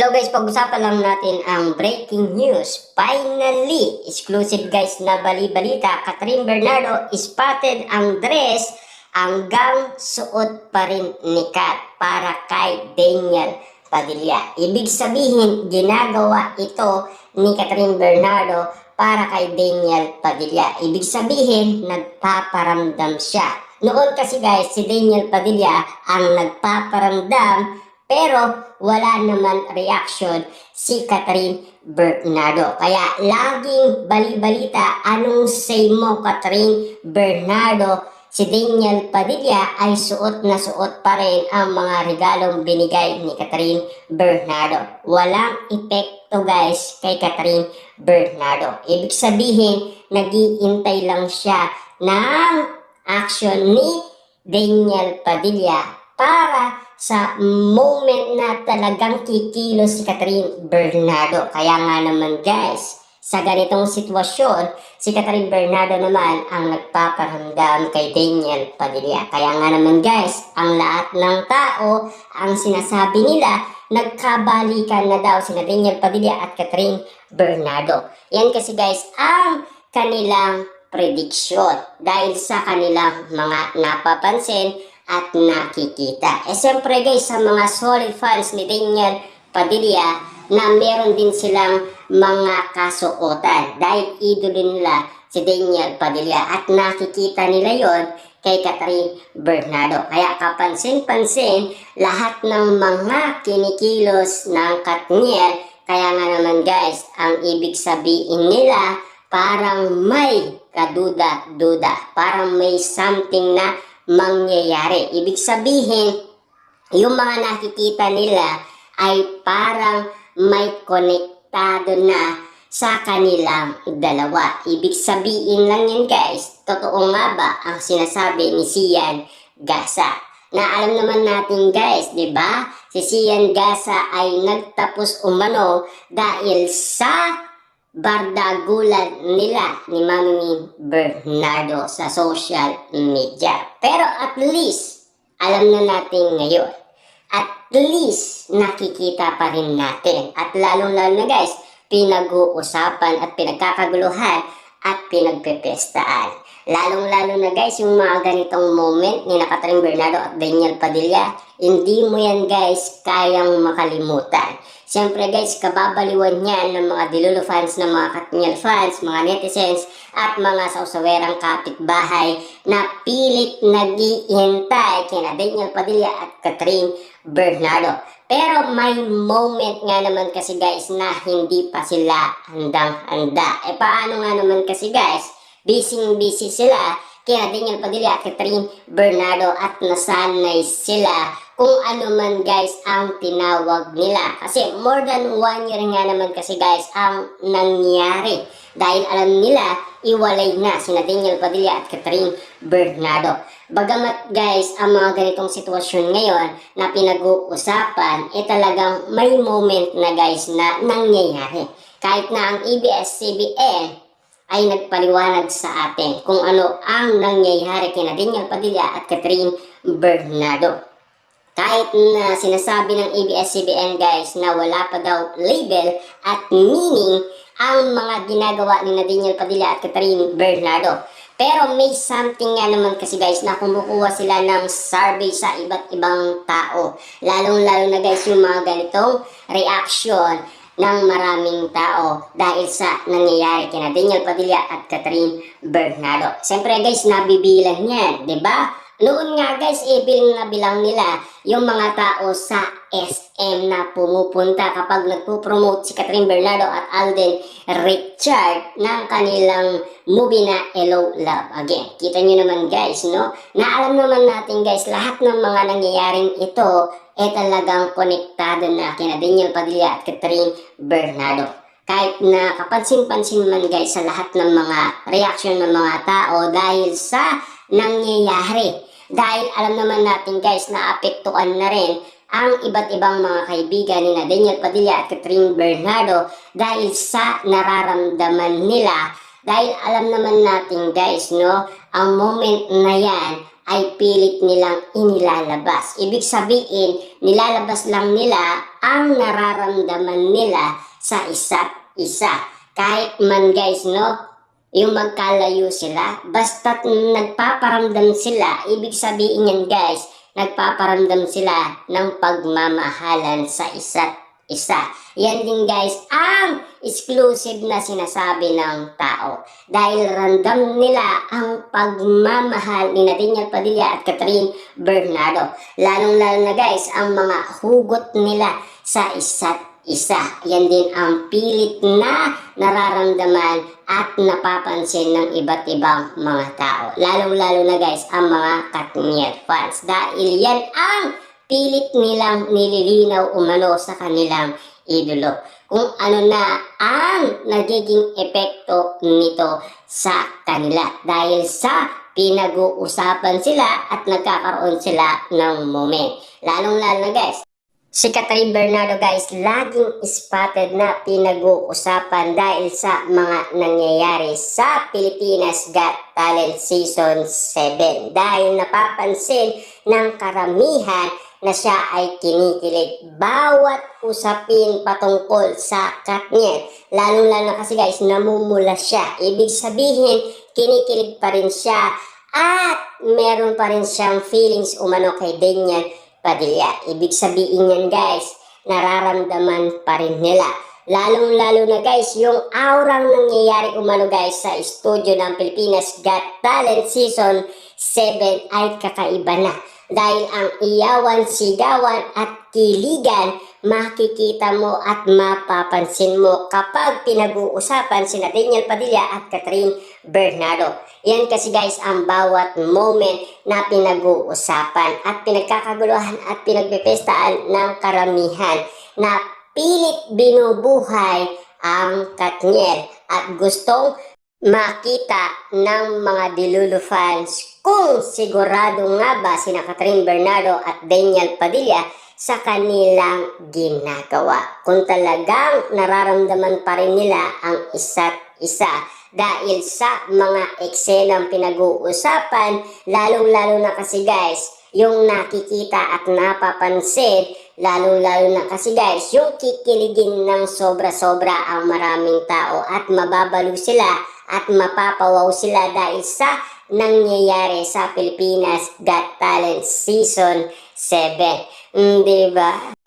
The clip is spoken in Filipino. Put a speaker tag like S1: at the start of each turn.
S1: Hello guys, pag-usapan lang natin ang breaking news. Finally, exclusive guys na bali-balita, Catherine Bernardo spotted ang dress hanggang suot pa rin ni Kat para kay Daniel Padilla. Ibig sabihin, ginagawa ito ni Catherine Bernardo para kay Daniel Padilla. Ibig sabihin, nagpaparamdam siya. Noon kasi guys, si Daniel Padilla ang nagpaparamdam pero wala naman reaction si Catherine Bernardo. Kaya laging bali-balita, anong say mo Catherine Bernardo? Si Daniel Padilla ay suot na suot pa rin ang mga regalong binigay ni Catherine Bernardo. Walang epekto guys kay Catherine Bernardo. Ibig sabihin, nag-iintay lang siya ng action ni Daniel Padilla para sa moment na talagang kikilos si Catherine Bernardo. Kaya nga naman guys, sa ganitong sitwasyon, si Catherine Bernardo naman ang nagpaparamdam kay Daniel Padilla. Kaya nga naman guys, ang lahat ng tao, ang sinasabi nila, nagkabalikan na daw sina Daniel Padilla at Catherine Bernardo. Yan kasi guys, ang kanilang prediksyon dahil sa kanilang mga napapansin at nakikita. Siyempre guys, sa mga solid fans ni Daniel Padilla na meron din silang mga kasuotan dahil idolo nila si Daniel Padilla at nakikita nila yon kay Catherine Bernardo. Kaya kapansin-pansin lahat ng mga kinikilos ng Katniel. Kaya nga naman guys, ang ibig sabihin nila parang may kaduda-duda, parang may something na mangyayari. Ibig sabihin, yung mga nakikita nila ay parang may konektado na sa kanilang dalawa. Ibig sabihin lang yan guys, totoo nga ba ang sinasabi ni Sian Gasa? Na alam naman natin guys, di ba? Si Sian Gasa ay nagtapos umano dahil sa bardagulan nila ni Mami Bernardo sa social media. Pero at least, alam na natin ngayon. At least, nakikita pa rin natin. At lalong-lalo na guys, pinag-uusapan at pinagkakaguluhan at pinagpepestaan. Lalong-lalo na guys, yung mga ganitong moment ni Catherine Bernardo at Daniel Padilla, hindi mo yan guys kayang makalimutan. Siyempre guys, kababaliwan niyan ng mga Dilulo fans, ng mga Katniel fans, mga netizens, at mga sausawerang kapitbahay na pilit nag-iintay kina Daniel Padilla at Catherine Bernardo. Pero may moment nga naman kasi guys na hindi pa sila handang-handa. Paano nga naman kasi guys, busy sila kina Daniel Padilla at Catherine Bernardo at nasanay sila kung ano man guys ang tinawag nila. Kasi more than 1 year nga naman kasi guys ang nangyari. Dahil alam nila, iwalay na sina Daniel Padilla at Catherine Bernardo. Bagamat guys, ang mga ganitong sitwasyon ngayon na pinag-uusapan, talagang may moment na guys na nangyayari. Kahit na ang ABS-CBN ay nagpaliwanag sa atin kung ano ang nangyayari kina Daniel Padilla at Catherine Bernardo. Kahit na sinasabi ng ABS-CBN guys na wala pa daw label at meaning ang mga ginagawa ni Daniel Padilla at Catherine Bernardo. Pero may something nga naman kasi guys na kumukuha sila ng survey sa iba't ibang tao. Lalong-lalo na guys yung mga ganitong reaction ng maraming tao dahil sa nangyayari kina Daniel Padilla at Catherine Bernardo. Siyempre guys, nabibilang yan, di ba? Noon nga guys, bilang nila yung mga tao sa SM na pumupunta kapag nagpo-promote si Catherine Bernardo at Alden Richard ng kanilang movie na Hello Love Again. Kita nyo naman guys, no? Na alam naman natin guys, lahat ng mga nangyayaring ito talagang konektado na kina Daniel Padilla at Catherine Bernardo. Kahit na kapansin-pansin man guys sa lahat ng mga reaction ng mga tao dahil sa nangyayari. Dahil alam naman natin guys na apektuhan na rin ang iba't ibang mga kaibigan ni Daniel Padilla at Catherine Bernardo dahil sa nararamdaman nila. Dahil alam naman natin guys, no, ang moment na yan ay pilit nilang inilalabas. Ibig sabihin, nilalabas lang nila ang nararamdaman nila sa isa't isa. Kahit man guys, no, yung magkalayo sila, basta't nagpaparamdam sila, ibig sabihin yan guys, nagpaparamdam sila ng pagmamahalan sa isa't isa. Yan din guys ang exclusive na sinasabi ng tao. Dahil ramdam nila ang pagmamahal ni Daniel Padilla at Catherine Bernardo. Lalong-lalo na guys ang mga hugot nila sa isa't isa. Yan din ang pilit na nararamdaman at napapansin ng iba't ibang mga tao. Lalong-lalo na guys ang mga Katniel fans. Dahil yan ang pilit nilang nililinaw umano sa kanilang idolo. Kung ano na ang nagiging epekto nito sa kanila. Dahil sa pinag-uusapan sila at nagkakaroon sila ng moment. Lalong-lalo na guys, si Catherine Bernardo guys, laging spotted na pinag-uusapan dahil sa mga nangyayari sa Pilipinas Got Talent Season 7. Dahil napapansin ng karamihan na siya ay kinikilig bawat usapin patungkol sa Katniel. Lalong-lalo na kasi guys, namumula siya. Ibig sabihin, kinikilig pa rin siya at meron pa rin siyang feelings umano kay Daniel Padilla. Ibig sabihin yan guys, nararamdaman pa rin nila. Lalong-lalo na guys, yung aurang nangyayari umano guys sa studio ng Pilipinas Got Talent Season 7 ay kakaiba na. Dahil ang iyawan, sigawan at kiligan, makikita mo at mapapansin mo kapag pinag-uusapan sina Daniel Padilla at Catherine Bernardo. Yan kasi guys ang bawat moment na pinag-uusapan at pinagkakaguluhan at pinagpipestaan ng karamihan na pilit binubuhay ang Katniel at gustong makita ng mga Delulu fans kung sigurado nga ba sina Catherine Bernardo at Daniel Padilla sa kanilang ginagawa. Kung talagang nararamdaman pa rin nila ang isa't isa dahil sa mga eksenang pinag-uusapan, lalong-lalo na kasi guys, yung nakikita at napapansin, lalong-lalo na kasi guys, yung kikiligin ng sobra-sobra ang maraming tao at mababalo sila at mapapawaw sila dahil sa nangyayari sa Pilipinas Got Talent Season 7. Diba?